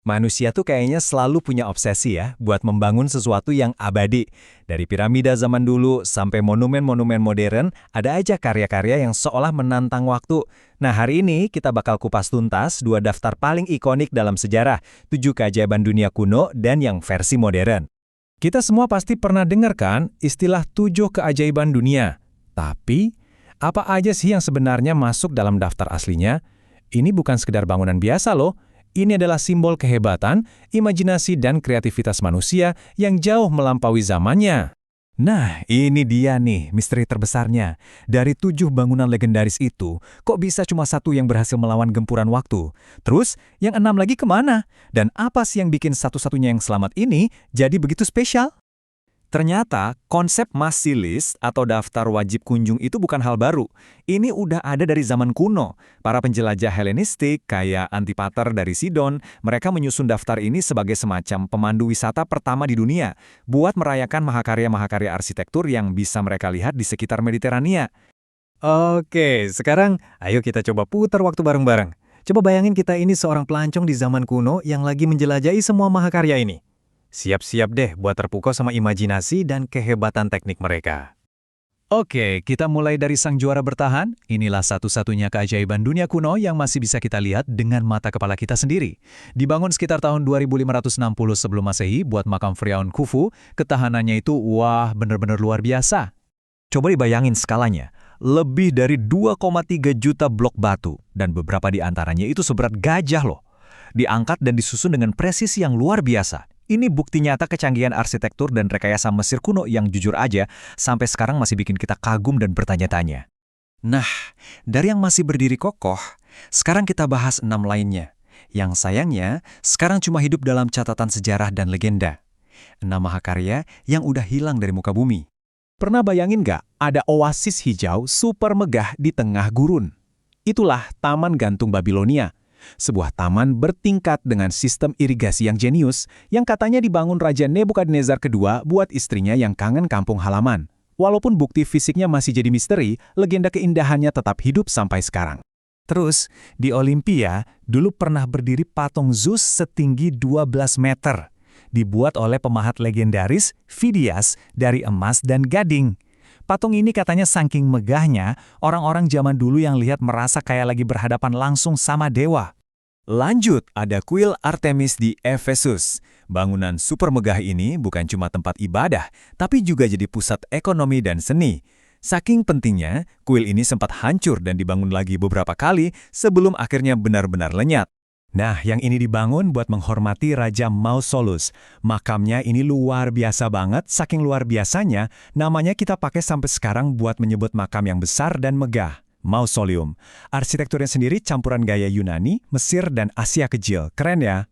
Manusia tuh kayaknya selalu punya obsesi ya buat membangun sesuatu yang abadi. Dari piramida zaman dulu sampai monumen-monumen modern, ada aja karya-karya yang seolah menantang waktu. Nah, hari ini kita bakal kupas tuntas dua daftar paling ikonik dalam sejarah, 7 keajaiban dunia kuno dan yang versi modern. Kita semua pasti pernah dengar kan istilah 7 keajaiban dunia. Tapi, apa aja sih yang sebenarnya masuk dalam daftar aslinya? Ini bukan sekedar bangunan biasa loh. Ini adalah simbol kehebatan, imajinasi, dan kreativitas manusia yang jauh melampaui zamannya. Nah, ini dia nih misteri terbesarnya. Dari 7 bangunan legendaris itu, kok bisa cuma satu yang berhasil melawan gempuran waktu? Terus, yang 6 lagi kemana? Dan apa sih yang bikin satu-satunya yang selamat ini jadi begitu spesial? Ternyata, konsep must-see list atau daftar wajib kunjung itu bukan hal baru. Ini udah ada dari zaman kuno. Para penjelajah Helenistik, kayak Antipater dari Sidon, mereka menyusun daftar ini sebagai semacam pemandu wisata pertama di dunia, buat merayakan mahakarya-mahakarya arsitektur yang bisa mereka lihat di sekitar Mediterania. Oke, sekarang ayo kita coba putar waktu bareng-bareng. Coba bayangin kita ini seorang pelancong di zaman kuno yang lagi menjelajahi semua mahakarya ini. Siap-siap deh buat terpukau sama imajinasi dan kehebatan teknik mereka. Oke, kita mulai dari sang juara bertahan. Inilah satu-satunya keajaiban dunia kuno yang masih bisa kita lihat dengan mata kepala kita sendiri. Dibangun sekitar tahun 2560 sebelum Masehi buat makam Firaun Khufu, ketahanannya itu wah bener-bener luar biasa. Coba dibayangin skalanya, lebih dari 2,3 juta blok batu, dan beberapa di antaranya itu seberat gajah loh. Diangkat dan disusun dengan presisi yang luar biasa. Ini bukti nyata kecanggihan arsitektur dan rekayasa Mesir kuno yang jujur aja sampai sekarang masih bikin kita kagum dan bertanya-tanya. Nah, dari yang masih berdiri kokoh, sekarang kita bahas 6 lainnya. Yang sayangnya, sekarang cuma hidup dalam catatan sejarah dan legenda. 6 mahakarya yang udah hilang dari muka bumi. Pernah bayangin nggak ada oasis hijau super megah di tengah gurun? Itulah Taman Gantung Babilonia. Sebuah taman bertingkat dengan sistem irigasi yang jenius yang katanya dibangun Raja Nebukadnezar kedua buat istrinya yang kangen kampung halaman. Walaupun bukti fisiknya masih jadi misteri, legenda keindahannya tetap hidup sampai sekarang. Terus, di Olimpia, dulu pernah berdiri patung Zeus setinggi 12 meter. Dibuat oleh pemahat legendaris Phidias dari emas dan gading. Patung ini katanya saking megahnya, orang-orang zaman dulu yang lihat merasa kayak lagi berhadapan langsung sama dewa. Lanjut, ada kuil Artemis di Efesus. Bangunan super megah ini bukan cuma tempat ibadah, tapi juga jadi pusat ekonomi dan seni. Saking pentingnya, kuil ini sempat hancur dan dibangun lagi beberapa kali sebelum akhirnya benar-benar lenyap. Nah, yang ini dibangun buat menghormati Raja Mausolus. Makamnya ini luar biasa banget, saking luar biasanya, namanya kita pakai sampai sekarang buat menyebut makam yang besar dan megah. Mausoleum. Arsitekturnya sendiri campuran gaya Yunani, Mesir, dan Asia Kecil. Keren ya?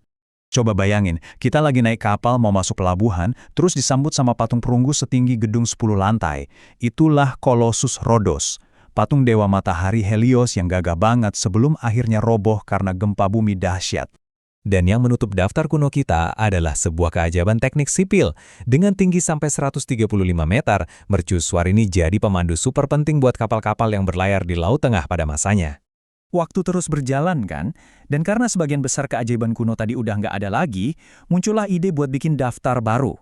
Coba bayangin, kita lagi naik kapal mau masuk pelabuhan, terus disambut sama patung perunggu setinggi gedung 10 lantai. Itulah Colossus Rhodos. Patung dewa matahari Helios yang gagah banget sebelum akhirnya roboh karena gempa bumi dahsyat. Dan yang menutup daftar kuno kita adalah sebuah keajaiban teknik sipil. Dengan tinggi sampai 135 meter, mercusuar ini jadi pemandu super penting buat kapal-kapal yang berlayar di Laut Tengah pada masanya. Waktu terus berjalan kan, dan karena sebagian besar keajaiban kuno tadi udah nggak ada lagi, muncullah ide buat bikin daftar baru.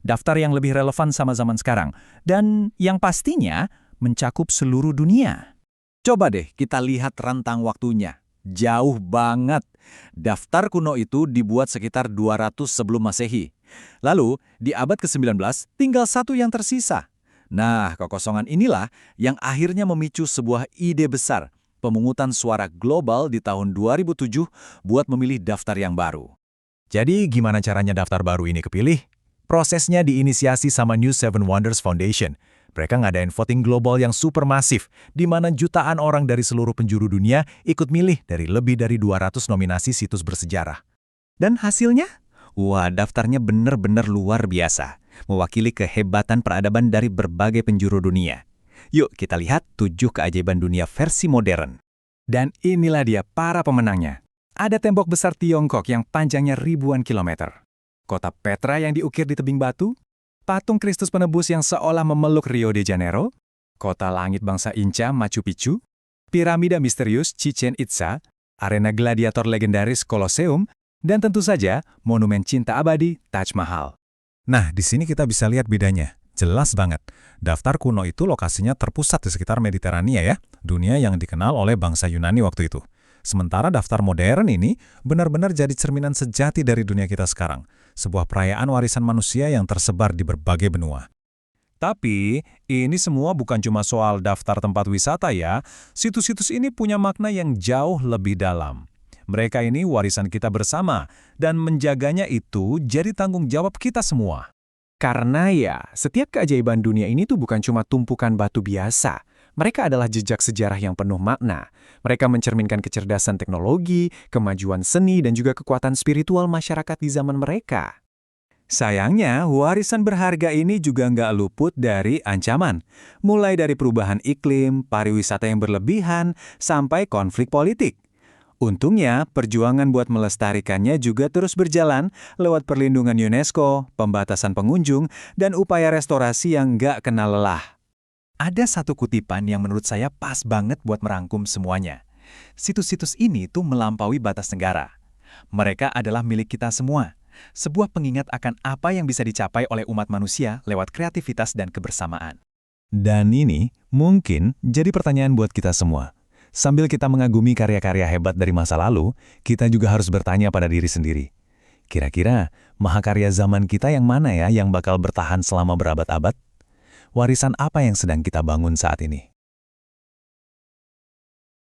Daftar yang lebih relevan sama zaman sekarang, dan yang pastinya mencakup seluruh dunia. Coba deh kita lihat rentang waktunya. Jauh banget. Daftar kuno itu dibuat sekitar 200 sebelum Masehi. Lalu, di abad ke-19, tinggal satu yang tersisa. Nah, kekosongan inilah yang akhirnya memicu sebuah ide besar, pemungutan suara global di tahun 2007 buat memilih daftar yang baru. Jadi, gimana caranya daftar baru ini kepilih? Prosesnya diinisiasi sama New Seven Wonders Foundation. Mereka ngadain voting global yang super masif, di mana jutaan orang dari seluruh penjuru dunia ikut milih dari lebih dari 200 nominasi situs bersejarah. Dan hasilnya? Wah, daftarnya bener-bener luar biasa, mewakili kehebatan peradaban dari berbagai penjuru dunia. Yuk kita lihat 7 keajaiban dunia versi modern. Dan inilah dia para pemenangnya. Ada tembok besar Tiongkok yang panjangnya ribuan kilometer. Kota Petra yang diukir di tebing batu. Patung Kristus Penebus yang seolah memeluk Rio de Janeiro, kota langit bangsa Inca Machu Picchu, piramida misterius Chichen Itza, arena gladiator legendaris Colosseum, Dan tentu saja, monumen cinta abadi Taj Mahal. Nah, di sini kita bisa lihat bedanya. Jelas banget. Daftar kuno itu lokasinya terpusat di sekitar Mediterania ya, dunia yang dikenal oleh bangsa Yunani waktu itu. Sementara daftar modern ini benar-benar jadi cerminan sejati dari dunia kita sekarang. Sebuah perayaan warisan manusia yang tersebar di berbagai benua. Tapi, ini semua bukan cuma soal daftar tempat wisata ya. Situs-situs ini punya makna yang jauh lebih dalam. Mereka ini warisan kita bersama, dan menjaganya itu jadi tanggung jawab kita semua. Karena ya, setiap keajaiban dunia ini tuh bukan cuma tumpukan batu biasa. Mereka adalah jejak sejarah yang penuh makna. Mereka mencerminkan kecerdasan teknologi, kemajuan seni, dan juga kekuatan spiritual masyarakat di zaman mereka. Sayangnya, warisan berharga ini juga nggak luput dari ancaman. Mulai dari perubahan iklim, pariwisata yang berlebihan, sampai konflik politik. Untungnya, perjuangan buat melestarikannya juga terus berjalan lewat perlindungan UNESCO, pembatasan pengunjung, dan upaya restorasi yang nggak kenal lelah. Ada satu kutipan yang menurut saya pas banget buat merangkum semuanya. Situs-situs ini tuh melampaui batas negara. Mereka adalah milik kita semua. Sebuah pengingat akan apa yang bisa dicapai oleh umat manusia lewat kreativitas dan kebersamaan. Dan ini mungkin jadi pertanyaan buat kita semua. Sambil kita mengagumi karya-karya hebat dari masa lalu, kita juga harus bertanya pada diri sendiri. Kira-kira, mahakarya zaman kita yang mana ya yang bakal bertahan selama berabad-abad? Warisan apa yang sedang kita bangun saat ini?